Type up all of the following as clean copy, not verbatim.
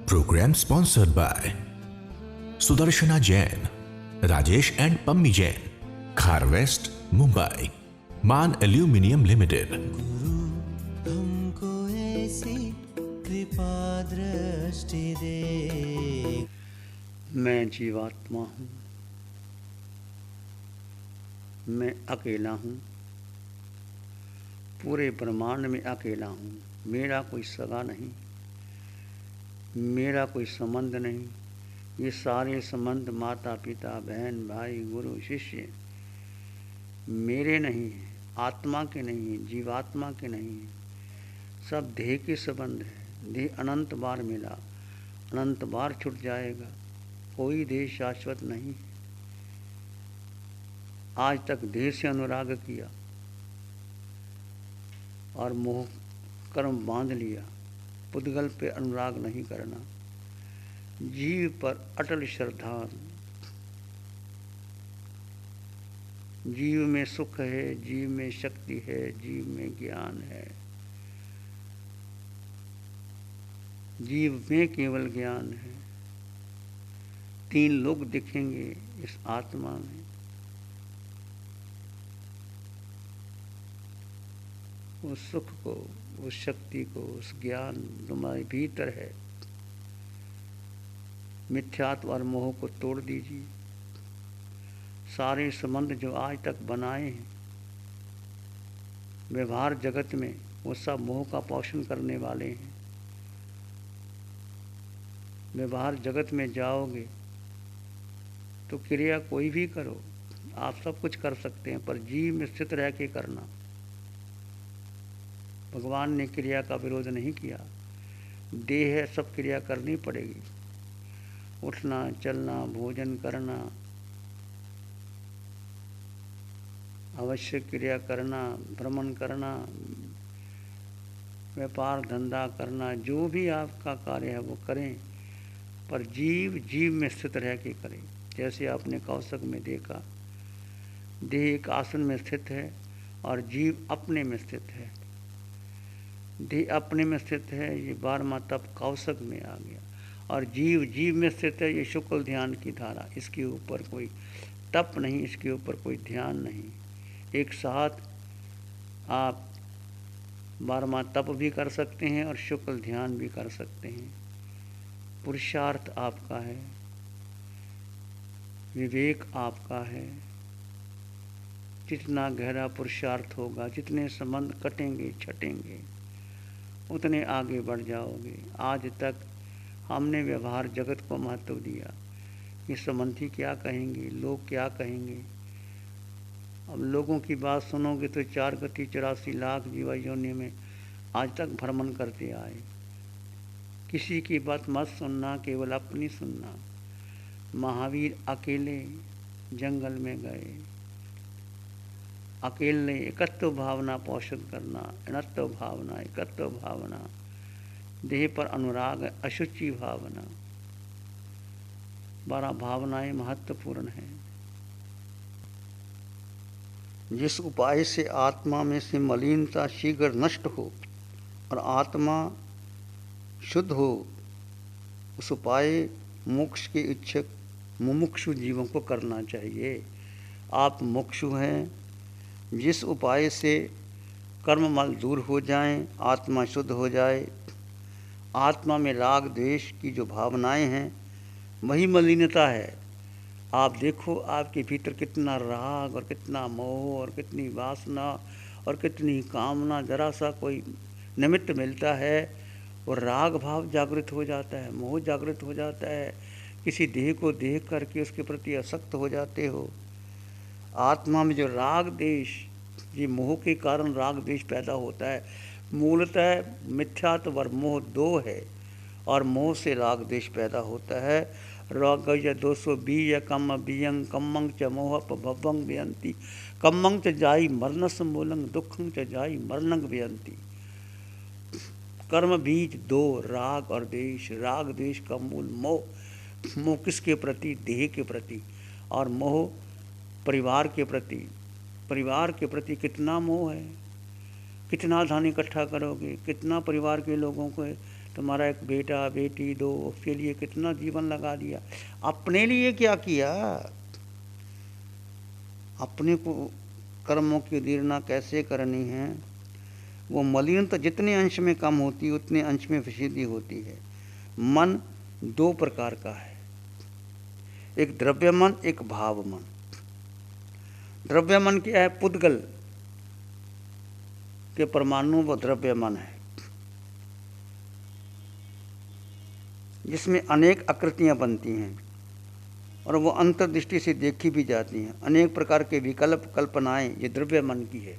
Program sponsored by Sudarshana Jain, Rajesh and Pammi Jain, Khar West, Mumbai, Man Aluminium Limited. हमको ऐसी कृपा दृष्टि दे। मैं जीवात्मा हूँ, मैं अकेला हूँ, पूरे ब्रह्मांड में अकेला हूँ। मेरा कोई सगा नहीं, मेरा कोई संबंध नहीं। ये सारे संबंध माता पिता बहन भाई गुरु शिष्य मेरे नहीं हैं, आत्मा के नहीं हैं, जीवात्मा के नहीं हैं। सब देह के संबंध है। देह अनंत बार मिला, अनंत बार छूट जाएगा। कोई देह शाश्वत नहीं है। आज तक देह से अनुराग किया और मोह कर्म बांध लिया। पुद्गल पे अनुराग नहीं करना, जीव पर अटल श्रद्धा। जीव में सुख है, जीव में शक्ति है, जीव में ज्ञान है। जीव में केवल ज्ञान है। 3 लोग दिखेंगे इस आत्मा में। उस सुख को, उस शक्ति को, उस ज्ञान तुम्हारे भीतर है। मिथ्यात्व और मोह को तोड़ दीजिए। सारे संबंध जो आज तक बनाए हैं व्यवहार जगत में, वो सब मोह का पोषण करने वाले हैं। व्यवहार जगत में जाओगे तो क्रिया कोई भी करो, आप सब कुछ कर सकते हैं, पर जीव में स्थित रह के करना। भगवान ने क्रिया का विरोध नहीं किया। देह है, सब क्रिया करनी पड़ेगी। उठना, चलना, भोजन करना, आवश्यक क्रिया करना, भ्रमण करना, व्यापार धंधा करना, जो भी आपका कार्य है वो करें, पर जीव जीव में स्थित रह के करें। जैसे आपने कौशक में देखा, देह एक आसन में स्थित है और जीव अपने में स्थित है। देह अपने में स्थित है, ये 12वां तप कौशक में आ गया, और जीव जीव में स्थित है, ये शुक्ल ध्यान की धारा। इसके ऊपर कोई तप नहीं, इसके ऊपर कोई ध्यान नहीं। एक साथ आप 12वां तप भी कर सकते हैं और शुक्ल ध्यान भी कर सकते हैं। पुरुषार्थ आपका है, विवेक आपका है। जितना गहरा पुरुषार्थ होगा, जितने संबंध कटेंगे छटेंगे, उतने आगे बढ़ जाओगे। आज तक हमने व्यवहार जगत को महत्व दिया। ये संबंधी क्या कहेंगे, लोग क्या कहेंगे। अब लोगों की बात सुनोगे तो 4 कोटि 84 लाख जीवा योनि में आज तक भ्रमण करते आए। किसी की बात मत सुनना, केवल अपनी सुनना। महावीर अकेले जंगल में गए, अकेले एकत्व भावना पोषण करना, अनत्व भावना, एकत्व भावना, देह पर अनुराग, अशुचि भावना। 12 भावनाएं महत्वपूर्ण हैं। जिस उपाय से आत्मा में से मलिनता शीघ्र नष्ट हो और आत्मा शुद्ध हो, उस उपाय मोक्ष के इच्छुक मुमुक्षु जीवों को करना चाहिए। आप मुमुक्षु हैं। जिस उपाय से कर्ममल दूर हो जाएं, आत्मा शुद्ध हो जाए, आत्मा में राग द्वेष की जो भावनाएं हैं वही मलिनता है। आप देखो आपके भीतर कितना राग और कितना मोह और कितनी वासना और कितनी कामना। जरा सा कोई निमित्त मिलता है और राग भाव जागृत हो जाता है, मोह जागृत हो जाता है। किसी देह को देख करके उसके प्रति आसक्त हो जाते हो। आत्मा में जो राग देश, ये मोह के कारण राग देश पैदा होता है। मूलतः मिथ्यात्व और मोह 2 है, और मोह से राग देश पैदा होता है। राग 220 या कम बियंग कम्मंग च मोह भवंग व्यंती कम्मंग च जाई मरणस मूलंग दुखंग च जाई मरणंग व्यंती। कर्म बीज 2 राग और देश। राग देश का मूल मोह। मोह किसके प्रति? देह के प्रति। और मोह परिवार के प्रति। परिवार के प्रति कितना मोह है। कितना धन इकट्ठा करोगे, कितना परिवार के लोगों को तुम्हारा एक बेटा बेटी दो, उसके लिए कितना जीवन लगा दिया, अपने लिए क्या किया? अपने को कर्मों की उदीरना कैसे करनी है, वो मलिनता जितने अंश में कम होती है उतने अंश में विशुद्धि होती है। मन दो प्रकार का है, एक द्रव्य मन, एक भाव मन। द्रव्य मन क्या है? पुद्गल के परमाणु वो द्रव्य मन है, जिसमें अनेक आकृतियां बनती हैं और वो अंतर्दृष्टि से देखी भी जाती हैं। अनेक प्रकार के विकल्प कल्पनाएं ये द्रव्य मन की है।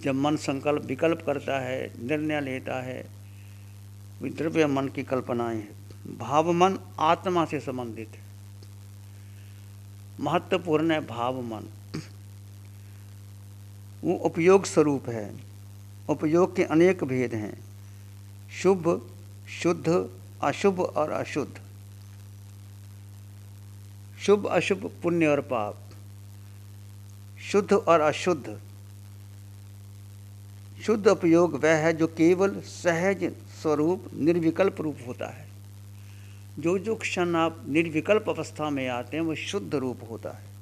जब मन संकल्प विकल्प करता है, निर्णय लेता है, वे द्रव्य मन की कल्पनाएं हैं। भाव मन आत्मा से संबंधित है, महत्वपूर्ण है। भाव मन वो उपयोग स्वरूप है। उपयोग के अनेक भेद हैं, शुभ, शुद्ध, अशुभ और अशुद्ध। शुभ अशुभ, पुण्य और पाप, शुद्ध और अशुद्ध। शुद्ध उपयोग वह है जो केवल सहज स्वरूप निर्विकल्प रूप होता है। जो क्षण आप निर्विकल्प अवस्था में आते हैं वो शुद्ध रूप होता है।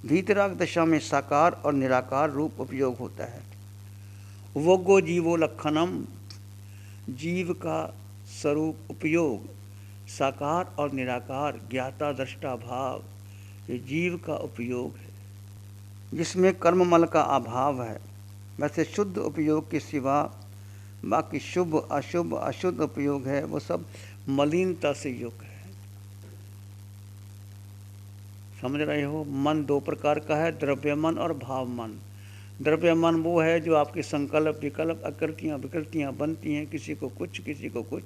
भीतराग दशा में साकार और निराकार रूप उपयोग होता है। वोगो जीवो लक्षणम, जीव का स्वरूप उपयोग साकार और निराकार, ज्ञाता दृष्टा भाव, ये जीव का उपयोग है, जिसमें कर्ममल का अभाव है। वैसे शुद्ध उपयोग के सिवा बाकी शुभ अशुभ अशुद्ध उपयोग है वो सब मलिनता से युक्त है। समझ रहे हो? मन दो प्रकार का है, द्रव्य मन और भाव मन। द्रव्य मन वो है जो आपके संकल्प विकल्प आकृतियाँ विकृतियाँ बनती हैं, किसी को कुछ किसी को कुछ।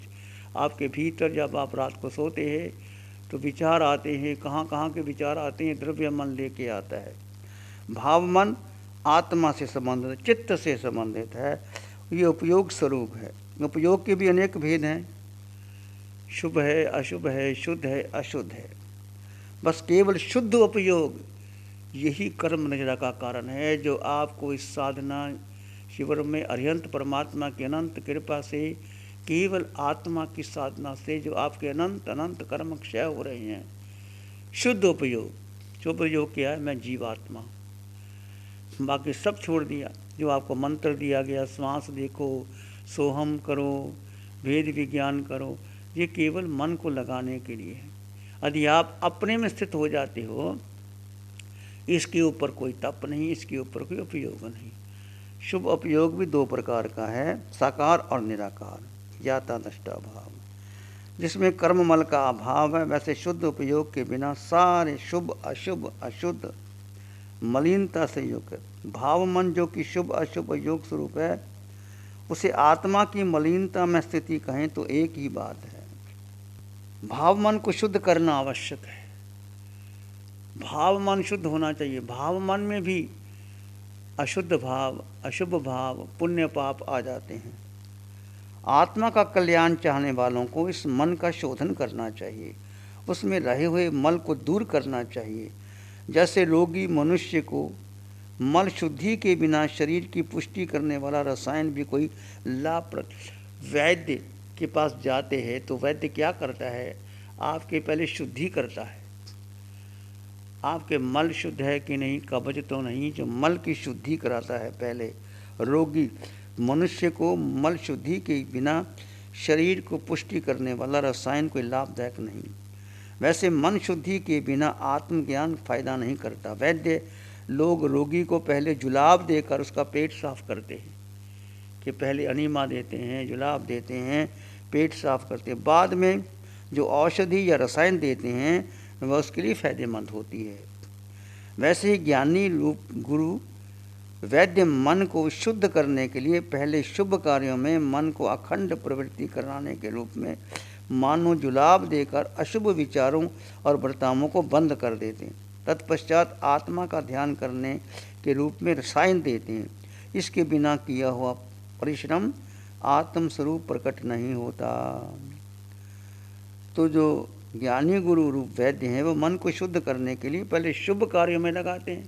आपके भीतर जब आप रात को सोते हैं तो विचार आते हैं, कहाँ कहाँ के विचार आते हैं, द्रव्य मन लेके आता है। भाव मन आत्मा से संबंधित, चित्त से संबंधित है, ये उपयोग स्वरूप है। उपयोग के भी अनेक भेद हैं, शुभ है, अशुभ है, शुद्ध है, अशुद्ध है। बस केवल शुद्ध उपयोग यही कर्म निद्रा का कारण है, जो आपको इस साधना शिविर में अरिहंत परमात्मा की अनंत कृपा से, केवल आत्मा की साधना से जो आपके अनंत अनंत कर्म क्षय हो रहे हैं। शुद्ध उपयोग, शुभ उपयोग क्या है? मैं जीवात्मा, बाकी सब छोड़ दिया। जो आपको मंत्र दिया गया, श्वास देखो, सोहम करो, भेद विज्ञान करो, ये केवल मन को लगाने के लिए है। यदि आप अपने में स्थित हो जाते हो, इसके ऊपर कोई तप नहीं, इसके ऊपर कोई उपयोग नहीं। शुभ उपयोग भी दो प्रकार का है, साकार और निराकार, ज्ञाता दृष्टा भाव, जिसमें कर्ममल का अभाव है। वैसे शुद्ध उपयोग के बिना सारे शुभ अशुभ अशुद्ध मलिनता से युक्त है। भाव मन जो कि शुभ अशुभ योग स्वरूप है, उसे आत्मा की मलिनता में स्थिति कहें तो एक ही बात है। भाव मन को शुद्ध करना आवश्यक है। भाव मन शुद्ध होना चाहिए। भाव मन में भी अशुद्ध भाव, अशुभ भाव, पुण्य पाप आ जाते हैं। आत्मा का कल्याण चाहने वालों को इस मन का शोधन करना चाहिए, उसमें रहे हुए मल को दूर करना चाहिए। जैसे रोगी मनुष्य को मल शुद्धि के बिना शरीर की पुष्टि करने वाला रसायन भी कोई लाभप्रद, वैद्य के पास जाते हैं तो वैद्य क्या करता है? आपके पहले शुद्धि करता है, आपके मल शुद्ध है कि नहीं, कब्ज तो नहीं, जो मल की शुद्धि कराता है पहले। रोगी मनुष्य को मल शुद्धि के बिना शरीर को पुष्टि करने वाला रसायन कोई लाभदायक नहीं। वैसे मन शुद्धि के बिना आत्मज्ञान फायदा नहीं करता। वैद्य लोग रोगी को पहले जुलाब देकर उसका पेट साफ करते हैं, कि पहले अनीमा देते हैं, जुलाब देते हैं, पेट साफ करते हैं। बाद में जो औषधि या रसायन देते हैं वह उसके लिए फायदेमंद होती है। वैसे ही ज्ञानी रूप गुरु वैद्य मन को शुद्ध करने के लिए पहले शुभ कार्यों में मन को अखंड प्रवृत्ति कराने के रूप में मानो जुलाब देकर अशुभ विचारों और बर्तावों को बंद कर देते हैं। तत्पश्चात आत्मा का ध्यान करने के रूप में रसायन देते हैं। इसके बिना किया हुआ परिश्रम आत्म स्वरूप प्रकट नहीं होता। तो जो ज्ञानी गुरु रूप वैद्य हैं वो मन को शुद्ध करने के लिए पहले शुभ कार्यों में लगाते हैं,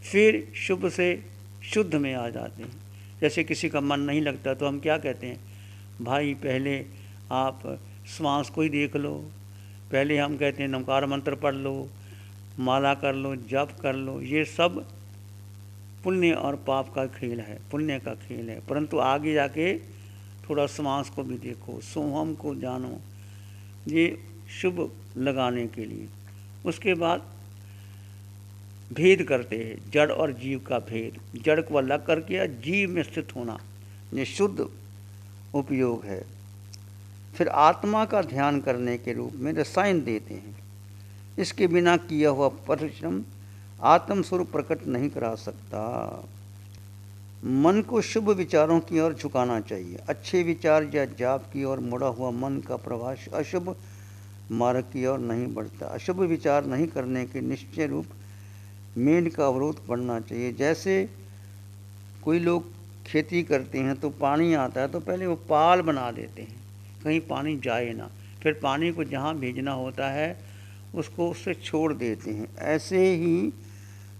फिर शुभ से शुद्ध में आ जाते हैं। जैसे किसी का मन नहीं लगता तो हम क्या कहते हैं? भाई पहले आप श्वास को ही देख लो, पहले हम कहते हैं नमकार मंत्र पढ़ लो, माला कर लो, जप कर लो, ये सब पुण्य और पाप का खेल है, पुण्य का खेल है। परंतु आगे जाके थोड़ा श्वास को भी देखो, सोहम को जानो, ये शुभ लगाने के लिए। उसके बाद भेद करते हैं, जड़ और जीव का भेद, जड़ को अलग करके जीव में स्थित होना, ये शुद्ध उपयोग है। फिर आत्मा का ध्यान करने के रूप में रसायन देते हैं। इसके बिना किया हुआ परिश्रम आत्म स्वरूप प्रकट नहीं करा सकता। मन को शुभ विचारों की ओर झुकाना चाहिए। अच्छे विचार या जाप की ओर मुड़ा हुआ मन का प्रवास अशुभ मार्ग की ओर नहीं बढ़ता। अशुभ विचार नहीं करने के निश्चय रूप मेन का अवरोध पड़ना चाहिए। जैसे कोई लोग खेती करते हैं तो पानी आता है तो पहले वो पाल बना देते हैं, कहीं पानी जाए ना, फिर पानी को जहाँ भेजना होता है उसको उससे छोड़ देते हैं। ऐसे ही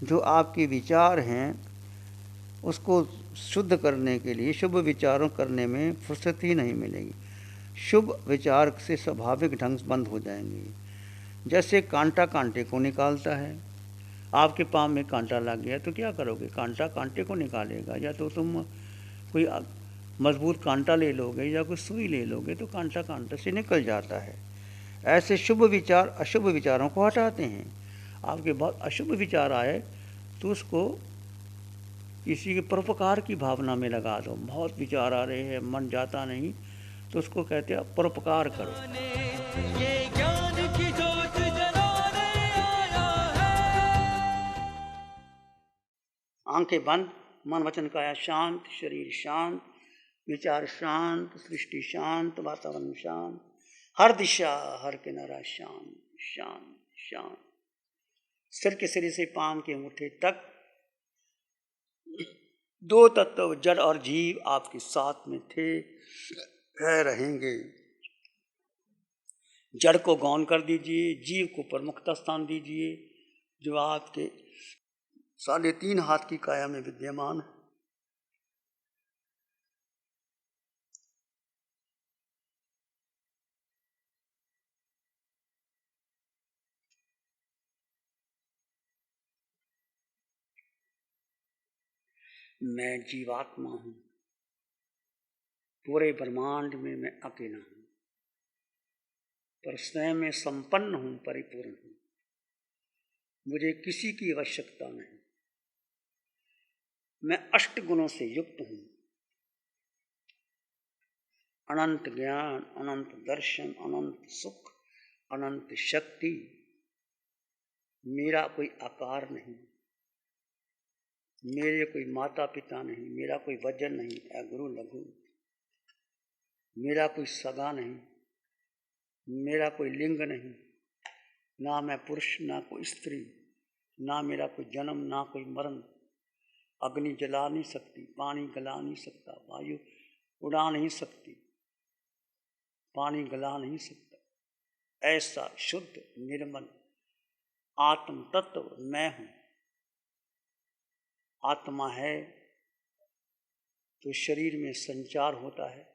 जो आपके विचार हैं उसको शुद्ध करने के लिए शुभ विचारों करने में फुर्सत ही नहीं मिलेगी। शुभ विचार से स्वाभाविक ढंग से बंद हो जाएंगे। जैसे कांटा कांटे को निकालता है, आपके पाँव में कांटा लग गया तो क्या करोगे, कांटा कांटे को निकालेगा, या तो तुम कोई मजबूत कांटा ले लोगे या कोई सुई ले लोगे तो कांटा कांटे से निकल जाता है। ऐसे शुभ विचार अशुभ विचारों को हटाते हैं। आपके बहुत अशुभ विचार आए तो उसको किसी के परोपकार की भावना में लगा दो। बहुत विचार आ रहे हैं, मन जाता नहीं, तो उसको कहते हैं परोपकार करो। ये ज्ञान की जोत जलाने आया है। आंखें बंद, मन वचन काया शांत, शरीर शांत, विचार शांत, सृष्टि शांत, वातावरण शांत, हर दिशा हर किनारा शांत शांत शांत। सिर के सिरे से पांव के अंगूठे तक दो तत्व जड़ और जीव आपके साथ में थे, है, रहेंगे। जड़ को गौण कर दीजिए, जीव को प्रमुखता स्थान दीजिए, जो आपके 3.5 हाथ की काया में विद्यमान है। मैं जीवात्मा हूं, पूरे ब्रह्मांड में मैं अकेला हूं, पर स्वयं में संपन्न हूं, परिपूर्ण हूं, मुझे किसी की आवश्यकता नहीं। मैं 8 गुणों से युक्त हूं, अनंत ज्ञान, अनंत दर्शन, अनंत सुख, अनंत शक्ति। मेरा कोई आकार नहीं, मेरे कोई माता पिता नहीं, मेरा कोई वजन नहीं, गुरु लघु, मेरा कोई सगा नहीं, मेरा कोई लिंग नहीं, ना मैं पुरुष ना कोई स्त्री, ना मेरा कोई जन्म ना कोई मरण। अग्नि जला नहीं सकती, पानी गला नहीं सकता, वायु उड़ा नहीं सकती, पानी गला नहीं सकता। ऐसा शुद्ध निर्मल आत्म तत्व मैं हूं। आत्मा है तो शरीर में संचार होता है,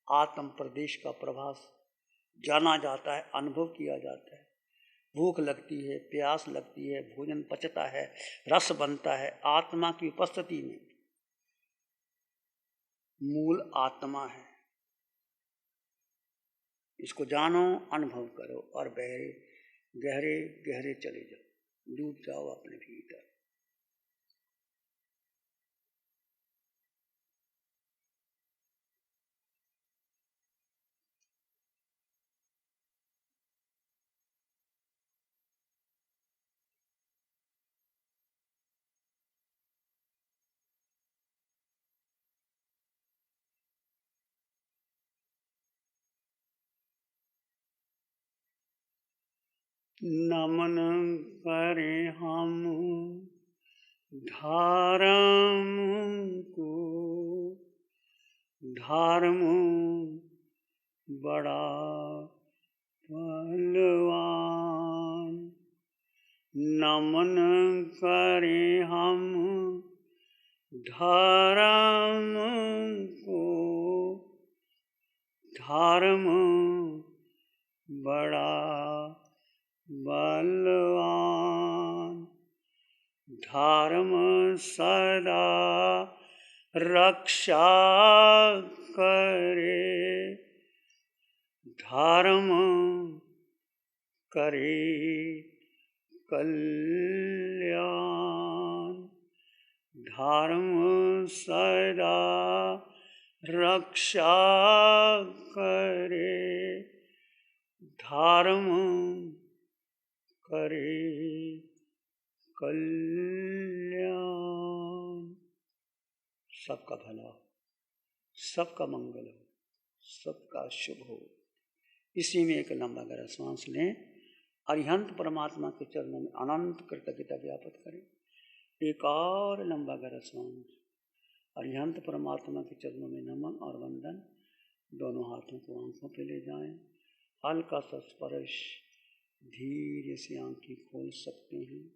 आत्म प्रदेश का प्रभास जाना जाता है, अनुभव किया जाता है। भूख लगती है, प्यास लगती है, भोजन पचता है, रस बनता है, आत्मा की उपस्थिति में। मूल आत्मा है, इसको जानो, अनुभव करो और गहरे गहरे गहरे चले जाओ, डूब जाओ अपने भीतर। नमन करें हम धर्म को, धर्म बड़ा बलवान। नमन करें हम धर्म को, धर्म बड़ा बलवान, धर्म सदा रक्षा करे, धर्म करे कल्याण, धर्म सदा रक्षा करे, धर्म करे कल्याण। सबका भला हो, सबका मंगल हो, सबका शुभ हो। इसी में एक लंबा गहरा श्वास लें। अरिहंत परमात्मा के चरणों में अनंत कृतज्ञता ज्ञापित करें। एक और लंबा गहरा श्वास। अरिहंत परमात्मा के चरणों में नमन और वंदन। दोनों हाथों को आंखों पे ले जाएं। हल्का सा स्पर्श, धीरे से आंखें खोल सकते हैं।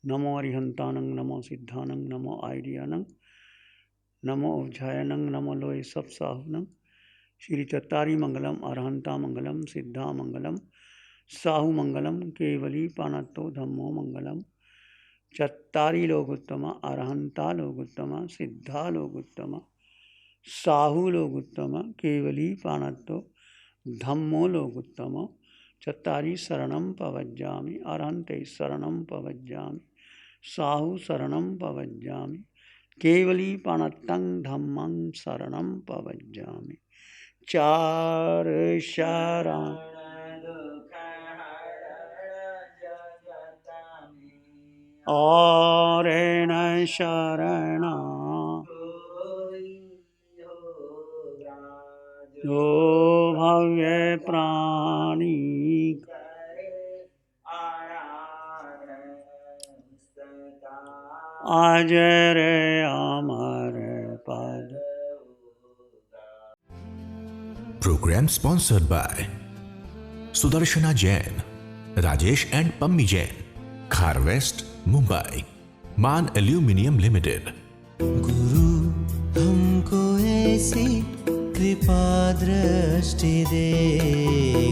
नमो अरिहंतानंग, नमो सिद्धानंग, नमो आयर्यानंग, नमो उज्जायनंग, नमो लोय सब साहुनंग। श्री चत्तारी मंगलम, अरहंता मंगलम, सिद्धा मंगलम, साहु मंगलम, केवली पानतो धम्मो मंगलम। चत्तारी लोगोत्तमा, अरहंता लोगोत्तमा, सिद्धा लोगोत्तमा, साहु लोगोत्तमा, केवली पानतो धम्मो लोगोत्तमा। चत्तारी शरणं पवज्जामि, अरहंते शरणं पवज्जामि, साहु शरणं पवज्जामि, केवली पानतं धम्मं शरणं पवज्जामि। चार शरण और न शरण जो भव्य प्राणी अजर अमर पद। Program sponsored by Sudarshana Jain, Rajesh and Pammi Jain, Khar West, Mumbai, Man Aluminium Limited। गुरु हमको ऐसी कृपा दृष्टि दे।